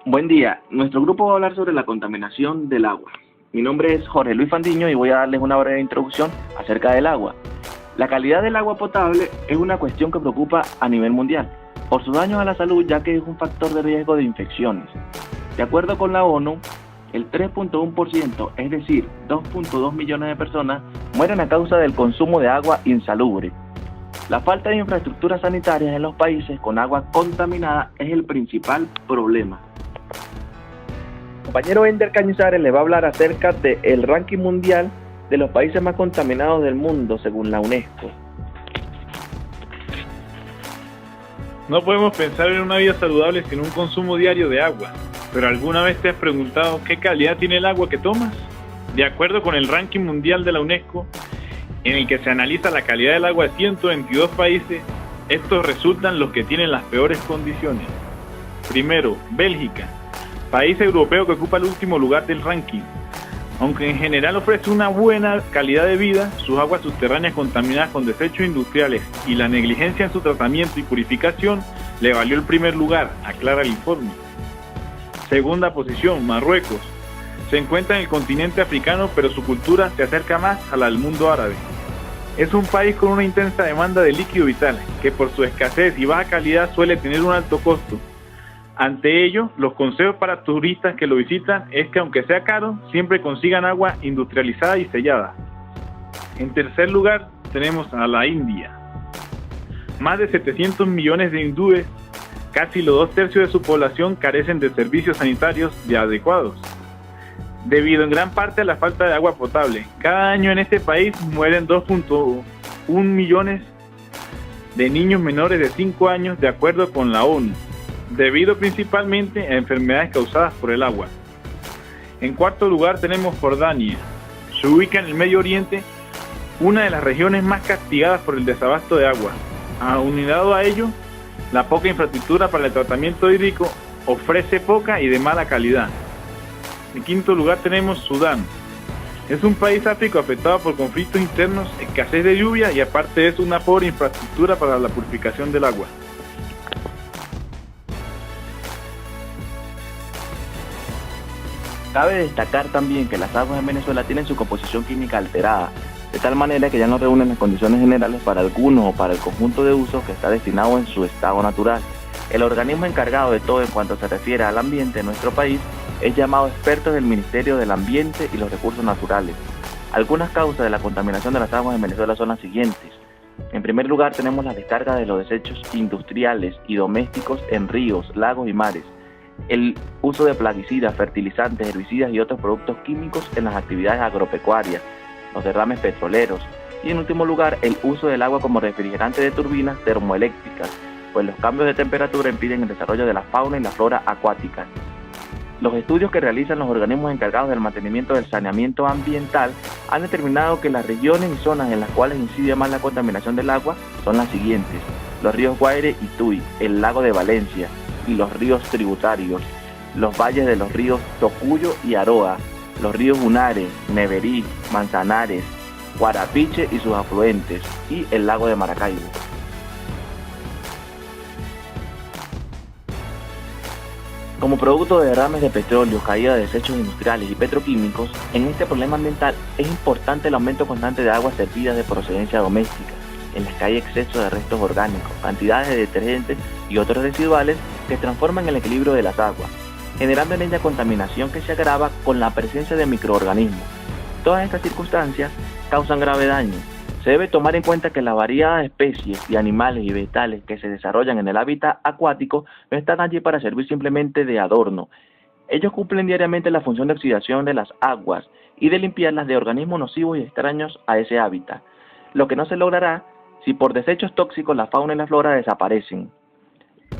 Buen día. Nuestro grupo va a hablar sobre la contaminación del agua. Mi nombre es Jorge Luis Fandiño y voy a darles una breve introducción acerca del agua. La calidad del agua potable es una cuestión que preocupa a nivel mundial por sus daños a la salud, ya que es un factor de riesgo de infecciones. De acuerdo con la ONU, el 3.1%, es decir, 2.2 millones de personas, mueren a causa del consumo de agua insalubre. La falta de infraestructuras sanitarias en los países con agua contaminada es el principal problema. El compañero Ender Cañizares le va a hablar acerca del ranking mundial de los países más contaminados del mundo según la UNESCO. No podemos pensar en una vida saludable sin un consumo diario de agua. ¿Pero alguna vez te has preguntado qué calidad tiene el agua que tomas? De acuerdo con el ranking mundial de la UNESCO, en el que se analiza la calidad del agua de 122 países, estos resultan los que tienen las peores condiciones. Primero, Bélgica, país europeo que ocupa el último lugar del ranking. Aunque en general ofrece una buena calidad de vida, sus aguas subterráneas contaminadas con desechos industriales y la negligencia en su tratamiento y purificación le valió el primer lugar, aclara el informe. Segunda posición, Marruecos. Se encuentra en el continente africano, pero su cultura se acerca más a la del mundo árabe. Es un país con una intensa demanda de líquido vital, que por su escasez y baja calidad suele tener un alto costo. Ante ello, los consejos para turistas que lo visitan es que aunque sea caro, siempre consigan agua industrializada y sellada. En tercer lugar, tenemos a la India. Más de 700 millones de hindúes, casi los 2/3 de su población, carecen de servicios sanitarios ya adecuados, debido en gran parte a la falta de agua potable. Cada año en este país mueren 2.1 millones de niños menores de 5 años, de acuerdo con la ONU, debido principalmente a enfermedades causadas por el agua. En cuarto lugar tenemos Jordania. Se ubica en el Medio Oriente, una de las regiones más castigadas por el desabasto de agua. Aunado a ello, la poca infraestructura para el tratamiento hídrico ofrece poca y de mala calidad. En quinto lugar tenemos Sudán. Es un país áfrico afectado por conflictos internos, escasez de lluvia y aparte de eso una pobre infraestructura para la purificación del agua. Cabe destacar también que las aguas en Venezuela tienen su composición química alterada, de tal manera que ya no reúnen las condiciones generales para algunos o para el conjunto de usos que está destinado en su estado natural. El organismo encargado de todo en cuanto se refiere al ambiente en nuestro país es llamado expertos del Ministerio del Ambiente y los Recursos Naturales. Algunas causas de la contaminación de las aguas en Venezuela son las siguientes. En primer lugar tenemos la descarga de los desechos industriales y domésticos en ríos, lagos y mares. El uso de plaguicidas, fertilizantes, herbicidas y otros productos químicos en las actividades agropecuarias, los derrames petroleros y en último lugar el uso del agua como refrigerante de turbinas termoeléctricas, pues los cambios de temperatura impiden el desarrollo de la fauna y la flora acuática. Los estudios que realizan los organismos encargados del mantenimiento del saneamiento ambiental han determinado que las regiones y zonas en las cuales incide más la contaminación del agua son las siguientes: los ríos Guaire y Tuy, el lago de Valencia y los ríos tributarios, los valles de los ríos Tocuyo y Aroa, los ríos Unare, Neverí, Manzanares, Guarapiche y sus afluentes, y el lago de Maracaibo. Como producto de derrames de petróleo, caída de desechos industriales y petroquímicos, en este problema ambiental es importante el aumento constante de aguas servidas de procedencia doméstica, en las que hay exceso de restos orgánicos, cantidades de detergentes y otros residuales que transforman el equilibrio de las aguas, generando en ella contaminación que se agrava con la presencia de microorganismos. Todas estas circunstancias causan grave daño. Se debe tomar en cuenta que las variadas especies de animales y vegetales que se desarrollan en el hábitat acuático no están allí para servir simplemente de adorno. Ellos cumplen diariamente la función de oxidación de las aguas y de limpiarlas de organismos nocivos y extraños a ese hábitat, lo que no se logrará si por desechos tóxicos la fauna y la flora desaparecen.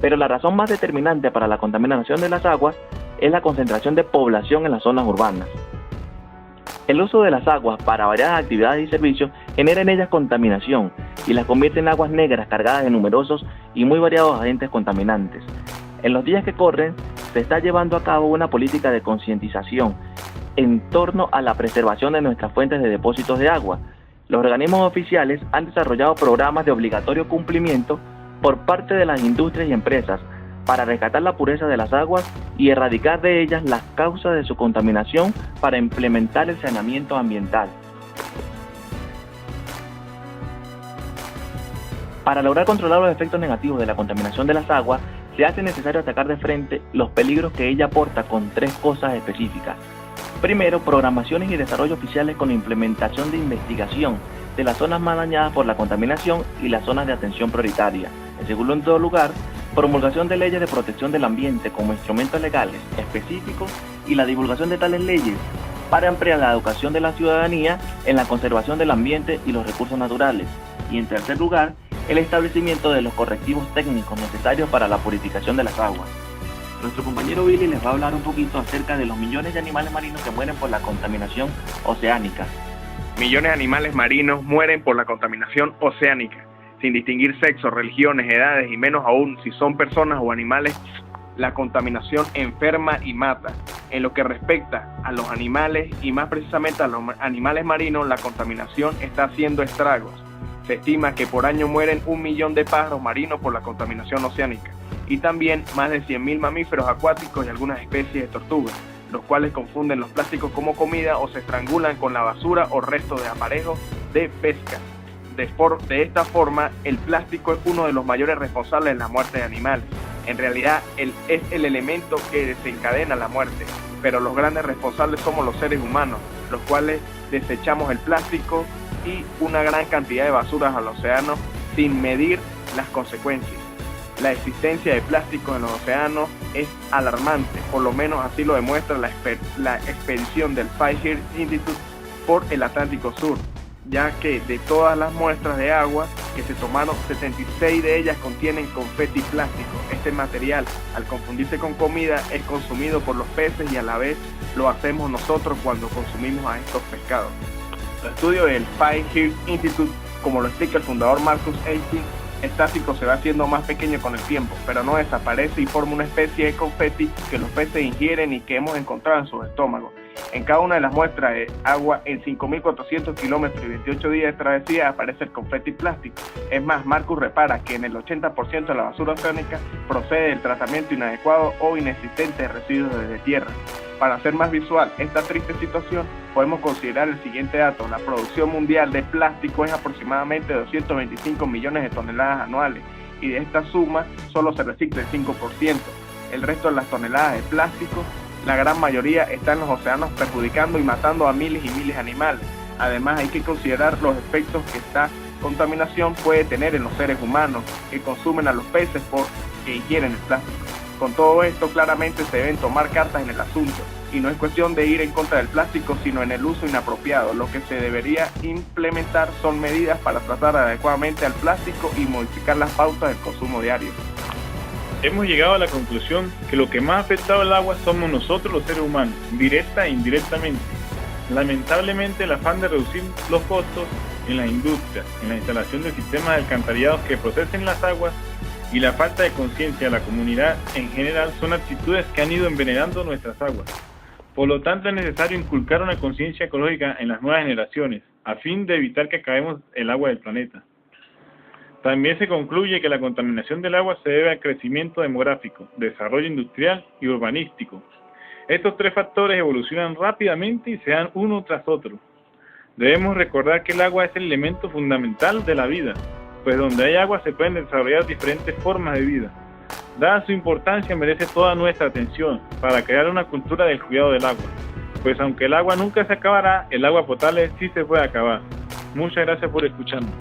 Pero la razón más determinante para la contaminación de las aguas es la concentración de población en las zonas urbanas. El uso de las aguas para variadas actividades y servicios genera en ellas contaminación y las convierte en aguas negras cargadas de numerosos y muy variados agentes contaminantes. En los días que corren se está llevando a cabo una política de concientización en torno a la preservación de nuestras fuentes de depósitos de agua. Los organismos oficiales han desarrollado programas de obligatorio cumplimiento por parte de las industrias y empresas para rescatar la pureza de las aguas y erradicar de ellas las causas de su contaminación para implementar el saneamiento ambiental. Para lograr controlar los efectos negativos de la contaminación de las aguas, se hace necesario atacar de frente los peligros que ella aporta con 3 cosas específicas. Primero, programaciones y desarrollo oficiales con la implementación de investigación de las zonas más dañadas por la contaminación y las zonas de atención prioritaria. En segundo lugar, promulgación de leyes de protección del ambiente como instrumentos legales específicos y la divulgación de tales leyes para ampliar la educación de la ciudadanía en la conservación del ambiente y los recursos naturales. Y en tercer lugar, el establecimiento de los correctivos técnicos necesarios para la purificación de las aguas. Nuestro compañero Billy les va a hablar un poquito acerca de los millones de animales marinos que mueren por la contaminación oceánica. Millones de animales marinos mueren por la contaminación oceánica, sin distinguir sexo, religiones, edades y menos aún si son personas o animales. La contaminación enferma y mata. En lo que respecta a los animales y más precisamente a los animales marinos, la contaminación está haciendo estragos. Se estima que por año mueren 1 millón de pájaros marinos por la contaminación oceánica y también más de 100.000 mamíferos acuáticos y algunas especies de tortugas, los cuales confunden los plásticos como comida o se estrangulan con la basura o restos de aparejos de pesca. De esta forma, el plástico es uno de los mayores responsables de la muerte de animales. En realidad, es el elemento que desencadena la muerte, pero los grandes responsables somos los seres humanos, los cuales desechamos el plástico y una gran cantidad de basuras al océano sin medir las consecuencias. La existencia de plástico en los océanos es alarmante, por lo menos así lo demuestra la expedición del Fire Institute por el Atlántico Sur, ya que de todas las muestras de agua que se tomaron, 76 de ellas contienen confeti plástico. Este material, al confundirse con comida, es consumido por los peces y a la vez lo hacemos nosotros cuando consumimos a estos pescados. El estudio del Fire Institute, como lo explica el fundador Marcus Hastings, el plástico se va haciendo más pequeño con el tiempo, pero no desaparece y forma una especie de confeti que los peces ingieren y que hemos encontrado en sus estómagos. En cada una de las muestras de agua en 5.400 kilómetros y 28 días de travesía aparece el confeti plástico. Es más, Marcus repara que en el 80% de la basura oceánica procede del tratamiento inadecuado o inexistente de residuos desde tierra. Para hacer más visual esta triste situación, podemos considerar el siguiente dato. La producción mundial de plástico es aproximadamente 225 millones de toneladas anuales y de esta suma solo se recicla el 5%. El resto de las toneladas de plástico, la gran mayoría está en los océanos perjudicando y matando a miles y miles de animales. Además, hay que considerar los efectos que esta contaminación puede tener en los seres humanos que consumen a los peces porque ingieren el plástico. Con todo esto, claramente se deben tomar cartas en el asunto y no es cuestión de ir en contra del plástico, sino en el uso inapropiado. Lo que se debería implementar son medidas para tratar adecuadamente al plástico y modificar las pautas del consumo diario. Hemos llegado a la conclusión que lo que más ha afectado al agua somos nosotros los seres humanos, directa e indirectamente. Lamentablemente, el afán de reducir los costos en las industrias, en la instalación de sistemas de alcantarillados que procesen las aguas y la falta de conciencia de la comunidad en general son actitudes que han ido envenenando nuestras aguas. Por lo tanto, es necesario inculcar una conciencia ecológica en las nuevas generaciones, a fin de evitar que acabemos el agua del planeta. También se concluye que la contaminación del agua se debe al crecimiento demográfico, desarrollo industrial y urbanístico. Estos 3 factores evolucionan rápidamente y se dan uno tras otro. Debemos recordar que el agua es el elemento fundamental de la vida, pues donde hay agua se pueden desarrollar diferentes formas de vida. Dada su importancia, merece toda nuestra atención para crear una cultura del cuidado del agua, pues aunque el agua nunca se acabará, el agua potable sí se puede acabar. Muchas gracias por escucharnos.